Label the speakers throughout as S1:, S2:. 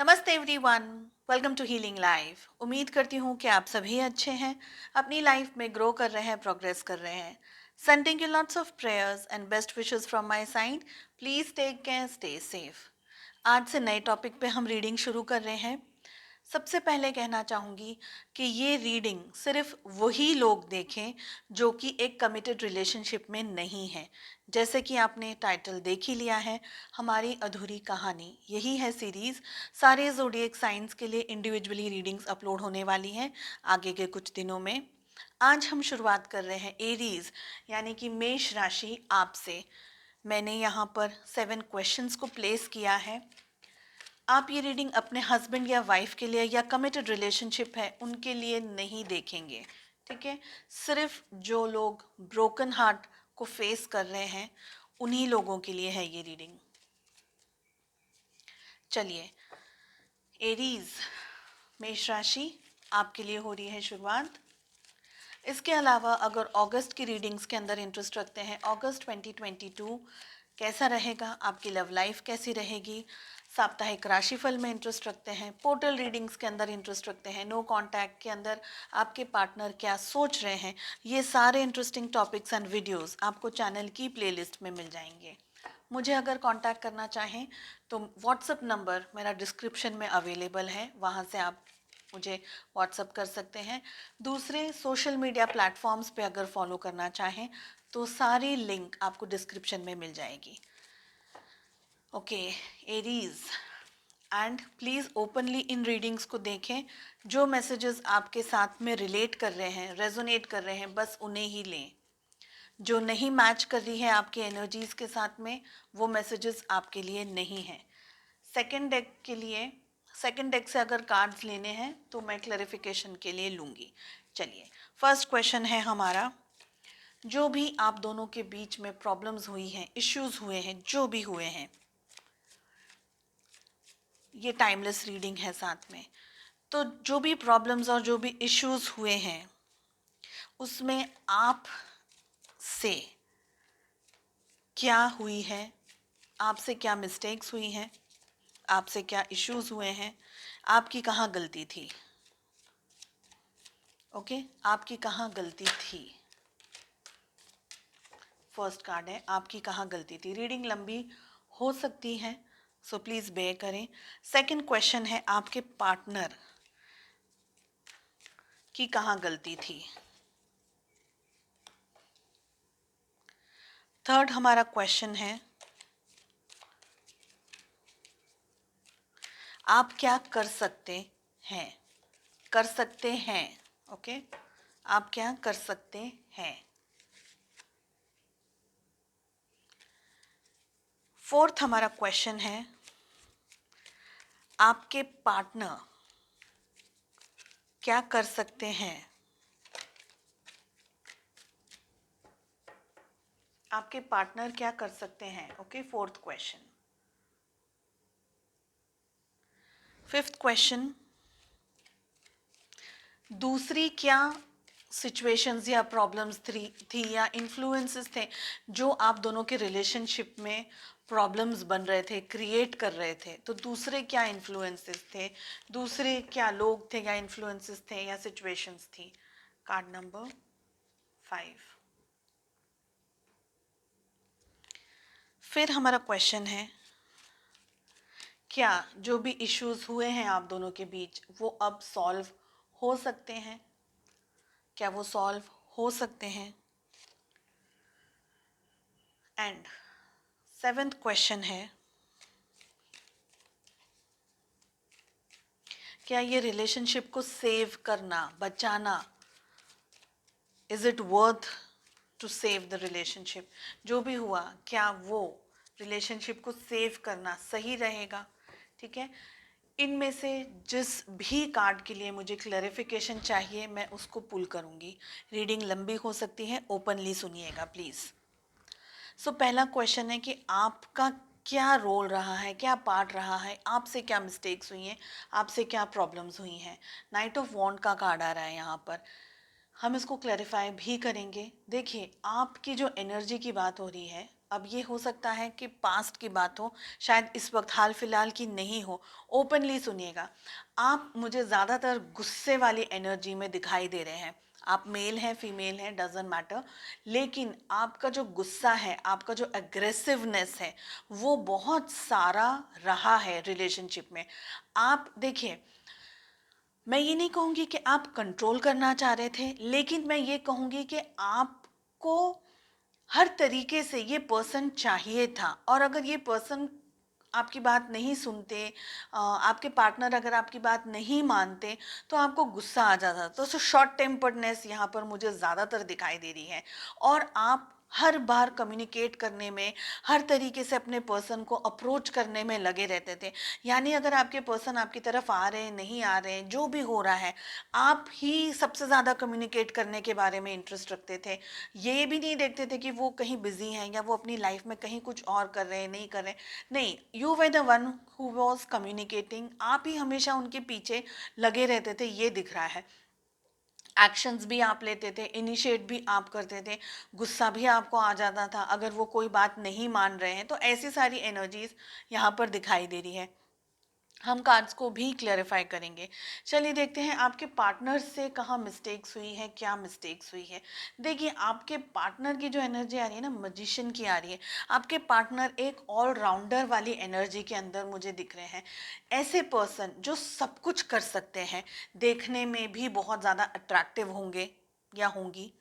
S1: नमस्ते everyone. Welcome to healing life. उम्मीद करती हूँ कि आप सभी अच्छे हैं, अपनी लाइफ में ग्रो कर रहे हैं, प्रोग्रेस कर रहे हैं। Sending you lots of prayers and best wishes from my side. Please take care, stay safe. आज से नए टॉपिक पे हम रीडिंग शुरू कर रहे हैं। सबसे पहले कहना चाहूँगी कि ये रीडिंग सिर्फ वही लोग देखें जो कि एक कमिटेड रिलेशनशिप में नहीं है। जैसे कि आपने टाइटल देख ही लिया है, हमारी अधूरी कहानी, यही है सीरीज़। सारे ज़ोडिएक साइंस के लिए इंडिविजुअली रीडिंग्स अपलोड होने वाली हैं आगे के कुछ दिनों में। आज हम शुरुआत कर रहे हैं एरीज यानी कि मेष राशि आपसे। मैंने यहाँ पर 7 क्वेश्चंस को प्लेस किया है। आप ये रीडिंग अपने हस्बैंड या वाइफ के लिए या कमिटेड रिलेशनशिप है उनके लिए नहीं देखेंगे, ठीक है। सिर्फ जो लोग ब्रोकन हार्ट को फेस कर रहे हैं उन्हीं लोगों के लिए है ये रीडिंग। चलिए, एरीज मेष राशि आपके लिए हो रही है शुरुआत। इसके अलावा अगर अगस्त की रीडिंग्स के अंदर इंटरेस्ट रखते हैं, अगस्त 2022 कैसा रहेगा, आपकी लव लाइफ कैसी रहेगी, साप्ताहिक राशिफल में इंटरेस्ट रखते हैं, पोर्टल रीडिंग्स के अंदर इंटरेस्ट रखते हैं, नो कांटेक्ट के अंदर आपके पार्टनर क्या सोच रहे हैं, ये सारे इंटरेस्टिंग टॉपिक्स एंड वीडियोस आपको चैनल की प्लेलिस्ट में मिल जाएंगे। मुझे अगर कांटेक्ट करना चाहें तो व्हाट्सएप नंबर मेरा डिस्क्रिप्शन में अवेलेबल है, वहाँ से आप मुझे व्हाट्सएप कर सकते हैं। दूसरे सोशल मीडिया प्लेटफॉर्म्स पे अगर फॉलो करना चाहें तो सारी लिंक आपको डिस्क्रिप्शन में मिल जाएगी। Okay Aries, and please openly in readings को देखें। जो मैसेजेस आपके साथ में रिलेट कर रहे हैं, रेजोनेट कर रहे हैं, बस उन्हें ही लें। जो नहीं मैच कर रही है आपकी एनर्जीज के साथ में, वो मैसेजेस आपके लिए नहीं है। सेकंड डेक के लिए, सेकंड डेक से अगर कार्ड्स लेने हैं तो मैं क्लैरिफिकेशन के लिए लूँगी। चलिए, फर्स्ट क्वेश्चन है हमारा। जो भी आप दोनों के बीच में प्रॉब्लम्स हुई हैं, इश्यूज हुए हैं, जो भी हुए हैं, ये टाइमलेस रीडिंग है साथ में। तो जो भी प्रॉब्लम्स और जो भी इश्यूज हुए हैं उसमें आप से क्या हुई है, आपसे क्या मिस्टेक्स हुई हैं, आपसे क्या इश्यूज हुए हैं, आपकी कहाँ गलती थी। ओके, आपकी कहाँ गलती थी। फर्स्ट कार्ड है, आपकी कहाँ गलती थी। रीडिंग लंबी हो सकती है, सो प्लीज़ बेयर करें। सेकंड क्वेश्चन है, आपके पार्टनर की कहाँ गलती थी। थर्ड हमारा क्वेश्चन है, आप क्या कर सकते हैं, कर सकते हैं। ओके, आप क्या कर सकते हैं। फोर्थ हमारा क्वेश्चन है, आपके पार्टनर क्या कर सकते हैं। आपके पार्टनर क्या कर सकते हैं। Okay, fourth question. Fifth question, दूसरी क्या सिचुएशंस या प्रॉब्लम्स थी या इन्फ्लुएंसेस थे जो आप दोनों के रिलेशनशिप में प्रॉब्लम्स बन रहे थे, क्रिएट कर रहे थे। तो दूसरे क्या इन्फ्लुएंसेस थे, दूसरे क्या लोग थे या इन्फ्लुएंसेस थे या सिचुएशंस थी। Card number 5। फिर हमारा क्वेश्चन है, क्या जो भी इश्यूज हुए हैं आप दोनों के बीच वो अब सॉल्व हो सकते हैं, क्या वो सॉल्व हो सकते हैं। एंड सेवेंथ क्वेश्चन है, क्या ये रिलेशनशिप को सेव करना, बचाना, is it worth to save the relationship. जो भी हुआ, क्या वो रिलेशनशिप को सेव करना सही रहेगा। ठीक है, इनमें से जिस भी कार्ड के लिए मुझे क्लैरिफिकेशन चाहिए मैं उसको पुल करूंगी। रीडिंग लंबी हो सकती है, ओपनली सुनिएगा प्लीज़। सो पहला क्वेश्चन है कि आपका क्या रोल रहा है, क्या पार्ट रहा है, आपसे क्या मिस्टेक्स हुई हैं, आपसे क्या प्रॉब्लम्स हुई हैं। नाइट ऑफ वॉन्ड का कार्ड आ रहा है यहाँ पर, हम इसको क्लैरिफाई भी करेंगे। देखिए, आपकी जो एनर्जी की बात हो रही है अब ये हो सकता है कि पास्ट की बात हो, शायद इस वक्त हाल फिलहाल की नहीं हो। ओपनली सुनिएगा। आप मुझे ज़्यादातर गुस्से वाली एनर्जी में दिखाई दे रहे हैं। आप मेल हैं फीमेल हैं डजेंट मैटर, लेकिन आपका जो गुस्सा है, आपका जो एग्रेसिवनेस है, वो बहुत सारा रहा है रिलेशनशिप में। आप देखिए, मैं ये नहीं कहूँगी कि आप कंट्रोल करना चाह रहे थे, लेकिन मैं ये कहूँगी कि आपको हर तरीके से ये पर्सन चाहिए था। और अगर ये पर्सन आपकी बात नहीं सुनते, आपके पार्टनर अगर आपकी बात नहीं मानते, तो आपको गुस्सा आ जाता। तो शॉर्ट टेम्पर्डनेस यहाँ पर मुझे ज़्यादातर दिखाई दे रही है। और आप हर बार कम्युनिकेट करने में, हर तरीके से अपने पर्सन को अप्रोच करने में लगे रहते थे। यानी अगर आपके पर्सन आपकी तरफ आ रहे हैं, नहीं आ रहे हैं, जो भी हो रहा है, आप ही सबसे ज़्यादा कम्युनिकेट करने के बारे में इंटरेस्ट रखते थे। ये भी नहीं देखते थे कि वो कहीं बिजी हैं या वो अपनी लाइफ में कहीं कुछ और कर रहे हैं, नहीं कर रहे हैं। नहीं, you were the one who was communicating. आप ही हमेशा उनके पीछे लगे रहते थे, ये दिख रहा है। एक्शंस भी आप लेते थे, इनिशिएट भी आप करते थे, गुस्सा भी आपको आ जाता था अगर वो कोई बात नहीं मान रहे हैं। तो ऐसी सारी एनर्जीज यहाँ पर दिखाई दे रही है। हम कार्ड्स को भी क्लैरिफाई करेंगे। चलिए देखते हैं आपके पार्टनर से कहाँ मिस्टेक्स हुई है, क्या मिस्टेक्स हुई है। देखिए, आपके पार्टनर की जो एनर्जी आ रही है ना, मजिशियन की आ रही है। आपके पार्टनर एक ऑलराउंडर वाली एनर्जी के अंदर मुझे दिख रहे हैं। ऐसे पर्सन जो सब कुछ कर सकते हैं, देखने में भी बहुत ज़्यादा अट्रैक्टिव होंगे या होंगी।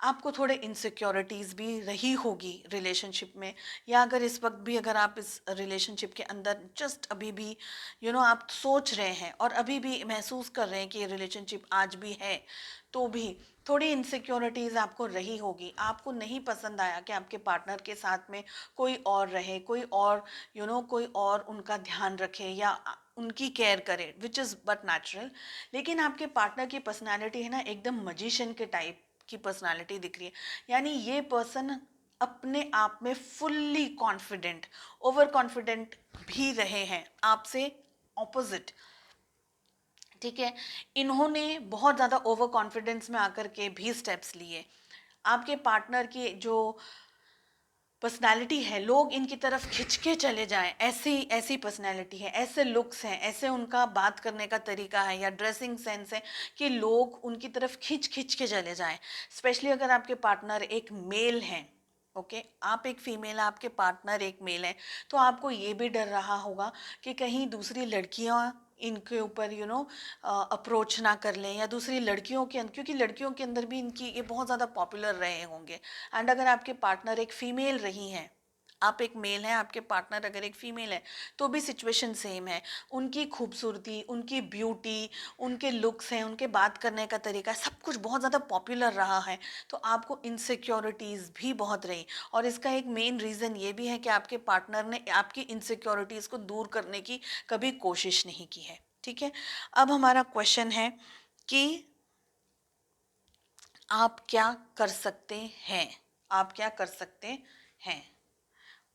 S1: आपको थोड़े इनसिक्योरिटीज़ भी रही होगी रिलेशनशिप में, या अगर इस वक्त भी अगर आप इस रिलेशनशिप के अंदर जस्ट अभी भी आप सोच रहे हैं और अभी भी महसूस कर रहे हैं कि ये रिलेशनशिप आज भी है, तो भी थोड़ी इनसिक्योरिटीज़ आपको रही होगी। आपको नहीं पसंद आया कि आपके पार्टनर के साथ में कोई और रहे, कोई और कोई और उनका ध्यान रखे या उनकी केयर करे, विच इज़ बट नेचुरल। लेकिन आपके पार्टनर की पर्सनैलिटी है ना, एकदम मजिशियन के टाइप की पर्सनालिटी दिख रही है। यानी ये पर्सन अपने आप में फुल्ली कॉन्फिडेंट, ओवर कॉन्फिडेंट भी रहे हैं आपसे ऑपोजिट। ठीक है, इन्होंने बहुत ज़्यादा ओवर कॉन्फिडेंस में आकर के भी स्टेप्स लिए। आपके पार्टनर की जो पर्सनालिटी है, लोग इनकी तरफ खिंच के चले जाएं, ऐसी ऐसी पर्सनालिटी है, ऐसे लुक्स हैं, ऐसे उनका बात करने का तरीका है या ड्रेसिंग सेंस है कि लोग उनकी तरफ खिंच खिंच के चले जाएं। स्पेशली अगर आपके पार्टनर एक मेल हैं, ओके, आप एक फीमेल, आपके पार्टनर एक मेल है, तो आपको ये भी डर रहा होगा कि कहीं दूसरी लड़कियां इनके ऊपर अप्रोच ना कर लें, या दूसरी लड़कियों के अंदर, क्योंकि लड़कियों के अंदर भी इनकी ये बहुत ज़्यादा पॉपुलर रहे होंगे। एंड अगर आपके पार्टनर एक फीमेल रही हैं, आप एक मेल हैं, आपके पार्टनर अगर एक फीमेल है, तो भी सिचुएशन सेम है। उनकी खूबसूरती, उनकी ब्यूटी, उनके लुक्स हैं, उनके बात करने का तरीका, सब कुछ बहुत ज़्यादा पॉपुलर रहा है। तो आपको इनसिक्योरिटीज़ भी बहुत रही, और इसका एक मेन रीज़न ये भी है कि आपके पार्टनर ने आपकी इनसिक्योरिटीज़ को दूर करने की कभी कोशिश नहीं की है। ठीक है, अब हमारा क्वेश्चन है कि आप क्या कर सकते हैं, आप क्या कर सकते हैं।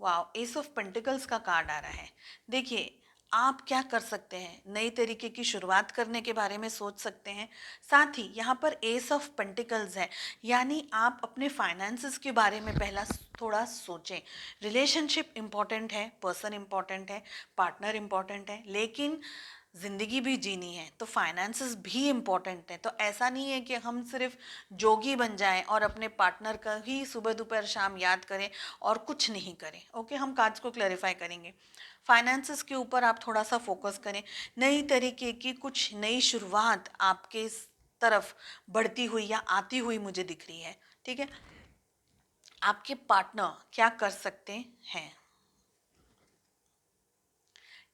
S1: वाह, एस ऑफ पेंटिकल्स का कार्ड आ रहा है। देखिए, आप क्या कर सकते हैं, नई तरीके की शुरुआत करने के बारे में सोच सकते हैं। साथ ही यहाँ पर एस ऑफ पेंटिकल्स है, यानी आप अपने फाइनेंसेस के बारे में पहला थोड़ा सोचें। रिलेशनशिप इम्पॉर्टेंट है, पर्सन इम्पॉर्टेंट है, पार्टनर इम्पॉर्टेंट है, लेकिन ज़िंदगी भी जीनी है, तो फाइनेंसेस भी इम्पॉर्टेंट है। तो ऐसा नहीं है कि हम सिर्फ जोगी बन जाएं और अपने पार्टनर का ही सुबह दोपहर शाम याद करें और कुछ नहीं करें। ओके, हम कार्ड्स को क्लैरिफाई करेंगे। फाइनेंसेस के ऊपर आप थोड़ा सा फोकस करें। नई तरीके की कुछ नई शुरुआत आपके तरफ बढ़ती हुई या आती हुई मुझे दिख रही है। ठीक है, आपके पार्टनर क्या कर सकते हैं।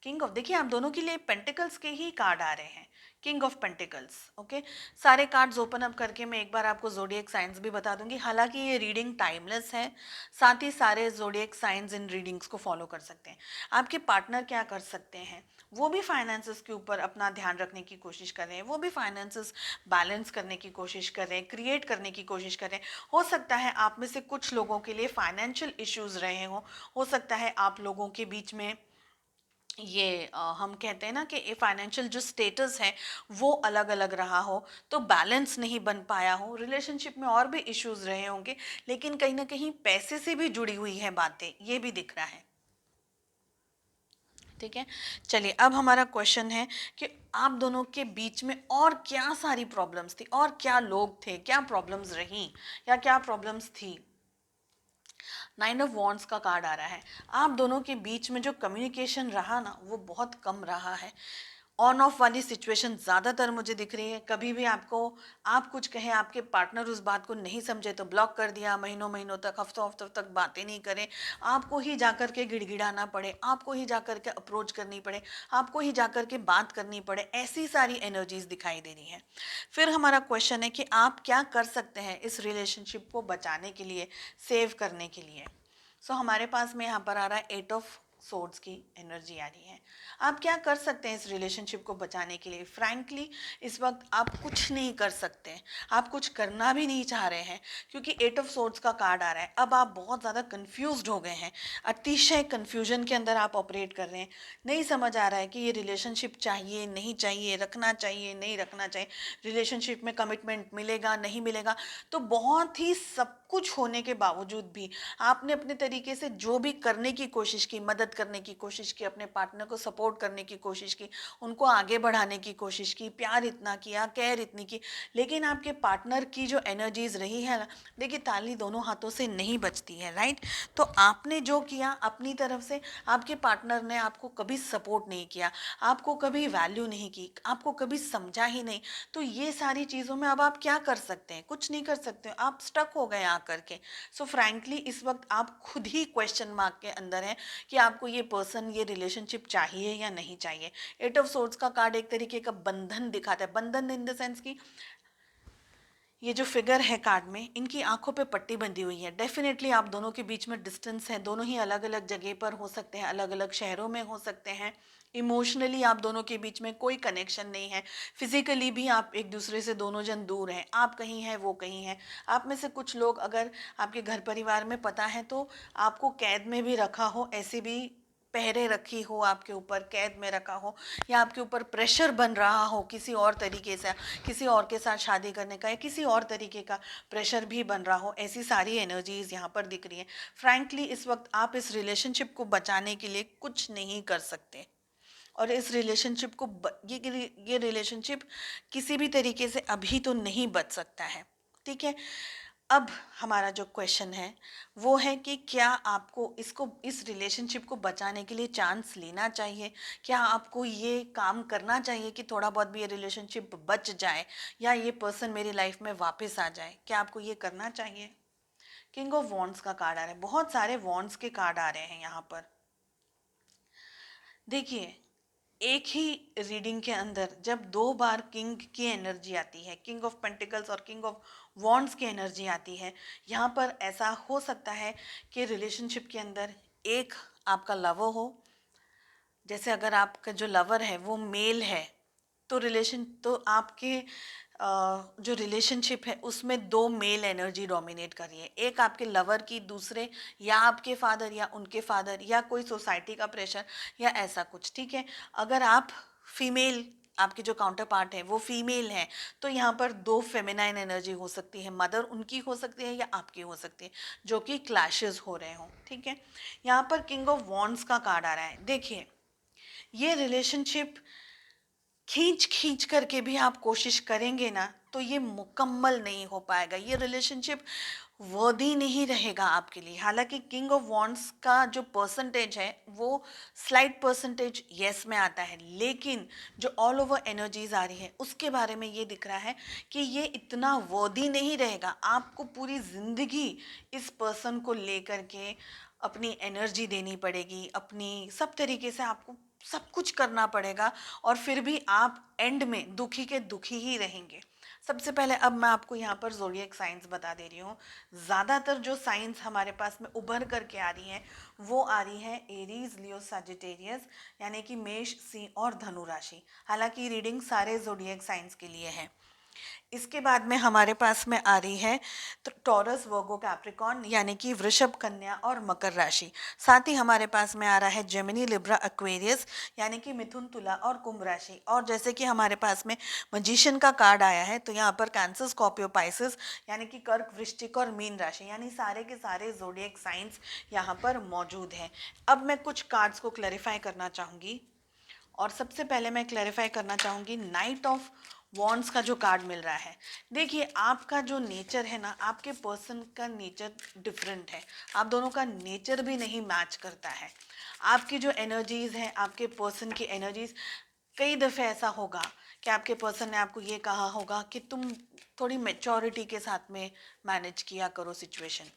S1: किंग ऑफ, देखिए आप दोनों के लिए पेंटिकल्स के ही कार्ड आ रहे हैं, किंग ऑफ पेंटिकल्स। ओके, सारे कार्ड्स ओपन अप करके मैं एक बार आपको जोडिएक साइंस भी बता दूंगी। हालांकि ये रीडिंग टाइमलेस है, साथ ही सारे जोडिएक साइंस इन रीडिंग्स को फॉलो कर सकते हैं। आपके पार्टनर क्या कर सकते हैं, वो भी फाइनेंसेस के ऊपर अपना ध्यान रखने की कोशिश कर रहे हैं, वो भी फाइनेंसेस बैलेंस करने की कोशिश कर रहे हैं, क्रिएट करने की कोशिश कर रहे हैं। हो सकता है आप में से कुछ लोगों के लिए फाइनेंशियल इश्यूज रहे हों, हो सकता है आप लोगों के बीच में ये हम कहते हैं ना कि फाइनेंशियल जो स्टेटस है वो अलग अलग रहा हो, तो बैलेंस नहीं बन पाया हो, रिलेशनशिप में और भी इश्यूज रहे होंगे, लेकिन कहीं ना कहीं पैसे से भी जुड़ी हुई है बातें, ये भी दिख रहा है। ठीक है, चलिए अब हमारा क्वेश्चन है कि आप दोनों के बीच में और क्या सारी प्रॉब्लम्स थी, और क्या लोग थे, क्या प्रॉब्लम्स रही या क्या प्रॉब्लम्स थी। 9 ऑफ वॉन्ड्स का कार्ड आ रहा है। आप दोनों के बीच में जो कम्युनिकेशन रहा ना वो बहुत कम रहा है। ऑन ऑफ वाली सिचुएशन ज़्यादातर मुझे दिख रही है। कभी भी आपको आप कुछ कहें, आपके पार्टनर उस बात को नहीं समझे तो ब्लॉक कर दिया, महीनों महीनों तक, हफ्तों हफ्तों तक बातें नहीं करें, आपको ही जाकर के गिड़गिड़ाना पड़े, आपको ही जाकर के अप्रोच करनी पड़े, आपको ही जाकर के बात करनी पड़े, ऐसी सारी एनर्जीज दिखाई दे रही हैं। फिर हमारा क्वेश्चन है कि आप क्या कर सकते हैं इस रिलेशनशिप को बचाने के लिए, सेव करने के लिए। हमारे पास में यहाँ पर आ रहा है 8 ऑफ सोर्ड्स की एनर्जी आ रही है। आप क्या कर सकते हैं इस रिलेशनशिप को बचाने के लिए। फ्रैंकली इस वक्त आप कुछ नहीं कर सकते, आप कुछ करना भी नहीं चाह रहे हैं, क्योंकि 8 ऑफ सोर्ड्स का कार्ड आ रहा है। अब आप बहुत ज़्यादा कंफ्यूज्ड हो गए हैं, अतिशय कंफ्यूजन के अंदर आप ऑपरेट कर रहे हैं। नहीं समझ आ रहा है कि ये रिलेशनशिप चाहिए नहीं चाहिए, रखना चाहिए नहीं रखना चाहिए, रिलेशनशिप में कमिटमेंट मिलेगा नहीं मिलेगा। तो बहुत ही सब कुछ होने के बावजूद भी आपने अपने तरीके से जो भी करने की कोशिश की, मदद करने की कोशिश की, अपने पार्टनर को सपोर्ट करने की कोशिश की, उनको आगे बढ़ाने की कोशिश की, प्यार इतना किया, केयर इतनी की, लेकिन आपके पार्टनर की जो एनर्जीज रही है ना, देखिए ताली दोनों हाथों से नहीं बजती है, राइट। तो आपने जो किया अपनी तरफ से, आपके पार्टनर ने आपको कभी सपोर्ट नहीं किया, आपको कभी वैल्यू नहीं की, आपको कभी समझा ही नहीं। तो ये सारी चीज़ों में अब आप क्या कर सकते हैं, कुछ नहीं कर सकते, आप स्टक हो गए आकर के। फ्रैंकली इस वक्त आप खुद ही क्वेश्चन मार्क के अंदर हैं कि आपको ये पर्सन, ये रिलेशनशिप चाहिए या नहीं चाहिए। 8 ऑफ सोर्ड्स का कार्ड एक तरीके का बंधन दिखाता है, बंधन इन द सेंस की ये जो फिगर है कार्ड में, इनकी आंखों पे पट्टी बंधी हुई है। डेफिनेटली आप दोनों के बीच में डिस्टेंस है, दोनों ही अलग अलग जगह पर हो सकते हैं, अलग अलग शहरों में हो सकते हैं। इमोशनली आप दोनों के बीच में कोई कनेक्शन नहीं है, फिजिकली भी आप एक दूसरे से दोनों जन दूर हैं, आप कहीं हैं वो कहीं हैं। आप में से कुछ लोग अगर आपके घर परिवार में पता है तो आपको कैद में भी रखा हो, ऐसी भी पहरे रखी हो, आपके ऊपर कैद में रखा हो, या आपके ऊपर प्रेशर बन रहा हो किसी और तरीके से, किसी और के साथ शादी करने का, या किसी और तरीके का प्रेशर भी बन रहा हो। ऐसी सारी एनर्जीज यहाँ पर दिख रही है। फ्रैंकली इस वक्त आप इस रिलेशनशिप को बचाने के लिए कुछ नहीं कर सकते, और इस रिलेशनशिप को ये रिलेशनशिप किसी भी तरीके से अभी तो नहीं बच सकता है। ठीक है, अब हमारा जो क्वेश्चन है वो है कि क्या आपको इसको, इस रिलेशनशिप को बचाने के लिए चांस लेना चाहिए, क्या आपको ये काम करना चाहिए कि थोड़ा बहुत भी ये रिलेशनशिप बच जाए, या ये पर्सन मेरी लाइफ में वापस आ जाए, क्या आपको ये करना चाहिए। किंग ऑफ वॉन्ड्स का कार्ड आ रहा है, बहुत सारे वॉन्ड्स के कार्ड आ रहे हैं यहाँ पर। देखिए, एक ही रीडिंग के अंदर जब 2 बार किंग की एनर्जी आती है, किंग ऑफ पेंटिकल्स और किंग ऑफ वॉन्ड्स की एनर्जी आती है, यहाँ पर ऐसा हो सकता है कि रिलेशनशिप के अंदर एक आपका लवर हो। जैसे अगर आपका जो लवर है वो मेल है, तो आपके जो रिलेशनशिप है उसमें 2 मेल एनर्जी डोमिनेट कर रही है, एक आपके लवर की, दूसरे या आपके फादर या उनके फादर, या कोई सोसाइटी का प्रेशर, या ऐसा कुछ। ठीक है, अगर आप फीमेल, आपके जो काउंटर पार्ट है वो फीमेल है, तो यहाँ पर 2 फेमिनाइन एनर्जी हो सकती है, मदर उनकी हो सकती है या आपकी हो सकती है, जो कि क्लैशेस हो रहे हों। ठीक है, यहाँ पर किंग ऑफ वॉन्ड्स का कार्ड आ रहा है। देखिए, ये रिलेशनशिप खींच खींच करके भी आप कोशिश करेंगे ना तो ये मुकम्मल नहीं हो पाएगा, ये रिलेशनशिप वर्दी नहीं रहेगा आपके लिए। हालांकि किंग ऑफ वॉन्ड्स का जो परसेंटेज है वो स्लाइट परसेंटेज यस में आता है, लेकिन जो ऑल ओवर एनर्जीज आ रही है उसके बारे में ये दिख रहा है कि ये इतना वर्दी नहीं रहेगा। आपको पूरी जिंदगी इस पर्सन को लेकर के अपनी एनर्जी देनी पड़ेगी, अपनी सब तरीके से आपको सब कुछ करना पड़ेगा, और फिर भी आप एंड में दुखी के दुखी ही रहेंगे। सबसे पहले अब मैं आपको यहाँ पर ज़ोडिएक साइंस बता दे रही हूँ। ज़्यादातर जो साइंस हमारे पास में उभर करके आ रही हैं वो आ रही है एरीज, लियो, सजिटेरियस, यानी कि मेष, सिंह और धनु राशि। हालांकि रीडिंग सारे ज़ोडिएक साइंस के लिए है। इसके बाद में हमारे पास में आ रही है तो टॉरस, वर्गो, कैप्रिकॉर्न यानी कि वृषभ, कन्या और मकर राशि। साथ ही हमारे पास में आ रहा है जेमिनी, लिब्रा, एक्वेरियस यानी कि मिथुन, तुला और कुंभ राशि। और जैसे कि हमारे पास में मजिशियन का कार्ड आया है तो यहाँ पर कैंसर, स्कॉर्पियो, पाइसेस यानी कि कर्क, वृश्चिक और मीन राशि यानी सारे के सारे ज़ोडिएक साइंस यहाँ पर मौजूद हैं। अब मैं कुछ कार्ड्स को क्लैरिफाई करना चाहूँगी और सबसे पहले मैं क्लैरिफाई करना चाहूँगी नाइट ऑफ वॉन्ड्स का जो कार्ड मिल रहा है। देखिए आपका जो नेचर है ना, आपके पर्सन का नेचर डिफरेंट है, आप दोनों का नेचर भी नहीं मैच करता है। आपकी जो एनर्जीज़ हैं, आपके पर्सन की एनर्जीज़, कई दफ़े ऐसा होगा कि आपके पर्सन ने आपको ये कहा होगा कि तुम थोड़ी मेच्योरिटी के साथ में मैनेज किया करो सिचुएशन।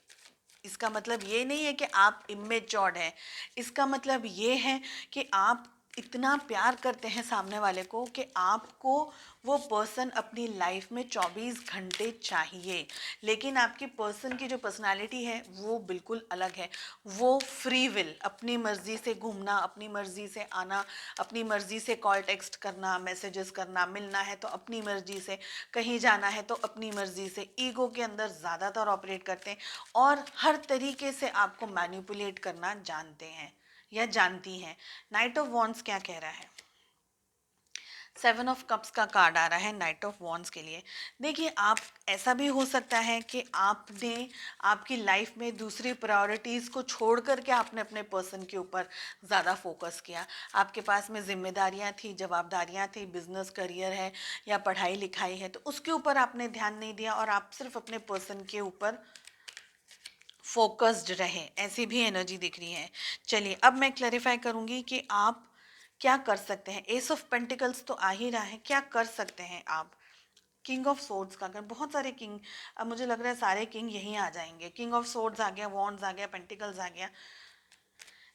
S1: इसका मतलब ये नहीं है कि आप इमेच्योर्ड हैं, इसका मतलब ये है कि आप इतना प्यार करते हैं सामने वाले को कि आपको वो पर्सन अपनी लाइफ में 24 घंटे चाहिए। लेकिन आपकी पर्सन की जो पर्सनालिटी है वो बिल्कुल अलग है। वो फ्री विल, अपनी मर्ज़ी से घूमना, अपनी मर्ज़ी से आना, अपनी मर्ज़ी से कॉल टेक्स्ट करना, मैसेजेस करना, मिलना है तो अपनी मर्ज़ी से, कहीं जाना है तो अपनी मर्ज़ी से, ईगो के अंदर ज़्यादातर ऑपरेट करते हैं और हर तरीके से आपको मैनिपुलेट करना जानते हैं या जानती हैं। नाइट ऑफ वॉन्ड्स क्या कह रहा है? 7 ऑफ कप्स का कार्ड आ रहा है नाइट ऑफ वॉन्ड्स के लिए। देखिए आप, ऐसा भी हो सकता है कि आपने आपकी लाइफ में दूसरी प्रायोरिटीज़ को छोड़ करके आपने अपने पर्सन के ऊपर ज़्यादा फोकस किया। आपके पास में जिम्मेदारियां थी, जवाबदारियां थी, बिजनेस, करियर है या पढ़ाई लिखाई है, तो उसके ऊपर आपने ध्यान नहीं दिया और आप सिर्फ अपने पर्सन के ऊपर फोकस्ड रहे। ऐसी भी एनर्जी दिख रही है। चलिए अब मैं क्लैरिफाई करूंगी कि आप क्या कर सकते हैं। एस ऑफ पेंटिकल्स तो आ ही रहा है, क्या कर सकते हैं आप? किंग ऑफ सोर्ड्स का, अगर बहुत सारे किंग, अब मुझे लग रहा है सारे किंग यहीं आ जाएंगे। किंग ऑफ सोर्ड्स आ गया, वॉन्ड्स आ गया, पेंटिकल्स आ गया।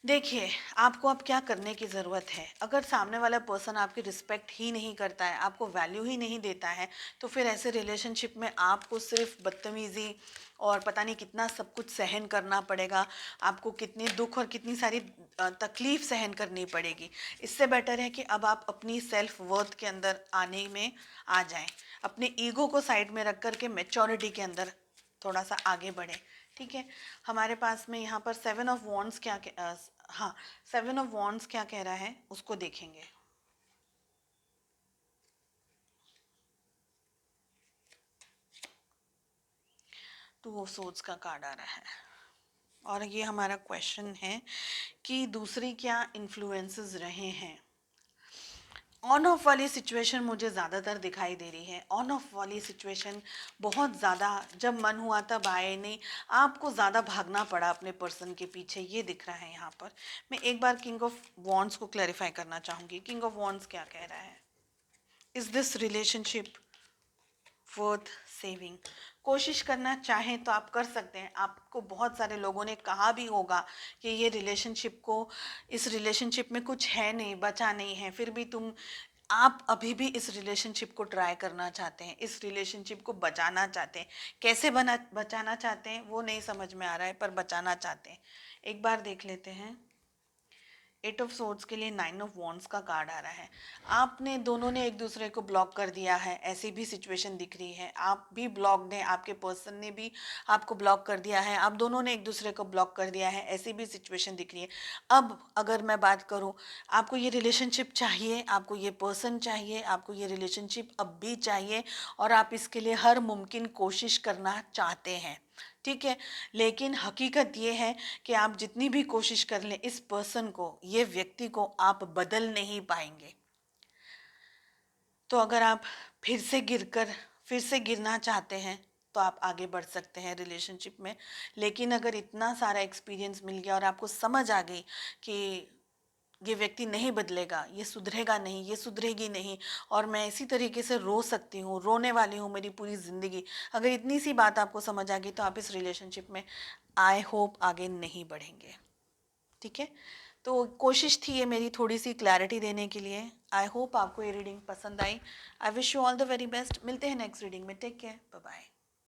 S1: देखिए आपको अब क्या करने की ज़रूरत है। अगर सामने वाला पर्सन आपकी रिस्पेक्ट ही नहीं करता है, आपको वैल्यू ही नहीं देता है, तो फिर ऐसे रिलेशनशिप में आपको सिर्फ बदतमीज़ी और पता नहीं कितना सब कुछ सहन करना पड़ेगा। आपको कितने दुख और कितनी सारी तकलीफ़ सहन करनी पड़ेगी। इससे बेटर है कि अब आप अपनी सेल्फ वर्थ के अंदर आने में आ जाएं, अपने ईगो को साइड में रख कर के मैच्योरिटी के अंदर थोड़ा सा आगे बढ़ें। ठीक है, हमारे पास में यहाँ पर 7 ऑफ वॉन्ड्स हाँ, 7 ऑफ वॉन्ड्स क्या कह रहा है उसको देखेंगे। टू ऑफ सोर्ड्स का कार्ड आ रहा है और ये हमारा क्वेश्चन है कि दूसरी क्या इन्फ्लुएंसेस रहे हैं। ऑन ऑफ वाली सिचुएशन मुझे ज़्यादातर दिखाई दे रही है। ऑन ऑफ वाली सिचुएशन बहुत ज़्यादा, जब मन हुआ तब आए नहीं, आपको ज़्यादा भागना पड़ा अपने पर्सन के पीछे, ये दिख रहा है यहाँ पर। मैं एक बार किंग ऑफ वॉन्ड्स को क्लैरिफाई करना चाहूँगी। किंग ऑफ वॉन्ड्स क्या कह रहा है? Is this relationship worth saving? कोशिश करना चाहें तो आप कर सकते हैं। आपको बहुत सारे लोगों ने कहा भी होगा कि ये रिलेशनशिप को, इस रिलेशनशिप में कुछ है नहीं, बचा नहीं है, फिर भी आप अभी भी इस रिलेशनशिप को ट्राई करना चाहते हैं, इस रिलेशनशिप को बचाना चाहते हैं। कैसे बचाना चाहते हैं वो नहीं समझ में आ रहा है, पर बचाना चाहते हैं। एक बार देख लेते हैं। 8 ऑफ सोर्ड्स के लिए 9 ऑफ वॉन्ड्स का कार्ड आ रहा है। आपने दोनों ने एक दूसरे को ब्लॉक कर दिया है, ऐसी भी सिचुएशन दिख रही है। आप भी ब्लॉक्ड हैं, आपके पर्सन ने भी आपको ब्लॉक कर दिया है, आप दोनों ने एक दूसरे को ब्लॉक कर दिया है, ऐसी भी सिचुएशन दिख रही है। अब अगर मैं बात करूं, आपको ये रिलेशनशिप चाहिए, आपको ये पर्सन चाहिए, आपको ये रिलेशनशिप अब भी चाहिए और आप इसके लिए हर मुमकिन कोशिश करना चाहते हैं। ठीक है, लेकिन हकीकत ये है कि आप जितनी भी कोशिश कर लें, इस पर्सन को, ये व्यक्ति को आप बदल नहीं पाएंगे। तो अगर आप फिर से गिरना चाहते हैं तो आप आगे बढ़ सकते हैं रिलेशनशिप में। लेकिन अगर इतना सारा एक्सपीरियंस मिल गया और आपको समझ आ गई कि ये व्यक्ति नहीं बदलेगा, ये सुधरेगा नहीं, ये सुधरेगी नहीं और मैं इसी तरीके से रो सकती हूँ, रोने वाली हूँ मेरी पूरी ज़िंदगी, अगर इतनी सी बात आपको समझ आ गई तो आप इस रिलेशनशिप में आई होप आगे नहीं बढ़ेंगे। ठीक है, तो कोशिश थी ये मेरी थोड़ी सी क्लैरिटी देने के लिए। आई होप आपको ये रीडिंग पसंद आई। I wish you all the very best. मिलते हैं नेक्स्ट रीडिंग में। Take care, bye bye.